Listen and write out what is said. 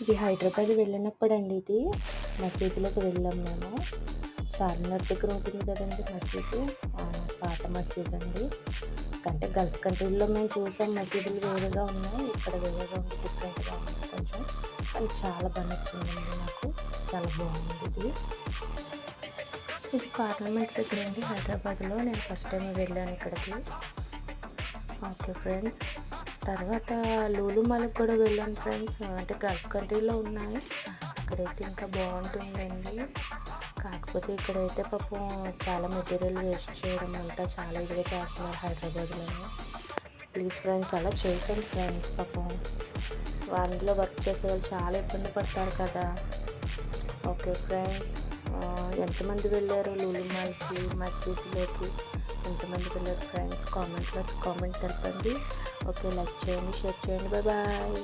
ఇది హైదరాబాద్ వెళ్ళినప్పుడండి ఇది. మసీదులోకి వెళ్ళాం మేము. చార్మినార్ దగ్గర ఉంటుంది కదండీ మసీదు. పాత మసీదండి. అంటే గల్ఫ్ కంట్రీల్లో మేము చూసాం మసీదులు వేరేగా ఉన్నాయి. ఇక్కడ వేరేగా ఉంది, డిఫరెంట్‌గా ఉంది కొంచెం. కానీ చాలా బా నచ్చిందండి నాకు. చాలా బావుందిది. ఇది పార్లమెంట్ దగ్గరండి హైదరాబాద్‌లో. నేను ఫస్ట్ టైమ్ వెళ్ళాను ఇక్కడికి. Okay friends. తర్వాత లూలు మాల్‌కి కూడా వెళ్ళాను ఫ్రెండ్స్. అంటే గల్ఫ్ కంట్రీలో ఉన్నాయి. అక్కడైతే ఇంకా బావుంటుందండి. కాకపోతే ఇక్కడైతే పాపం చాలా మెటీరియల్ వేస్ట్ చేయడం అంతా చాలా ఇదిగా చేస్తున్నారు హైదరాబాద్‌లోని. ప్లీజ్ ఫ్రెండ్స్ అలా చేయకండి ఫ్రెండ్స్ పాపం. అందులో వర్క్ చేసేవాళ్ళు చాలా ఇబ్బంది పడతారు కదా! Okay friends. ఎంతమంది వెళ్ళారు లూలు మాల్‌కి, మసీదులోకి? ఎంతమంది వెళ్ళారు ఫ్రెండ్స్? కామెంట్ తెలపండి. ఓకే, లైక్ చేయండి, షేర్ చేయండి. Bye bye.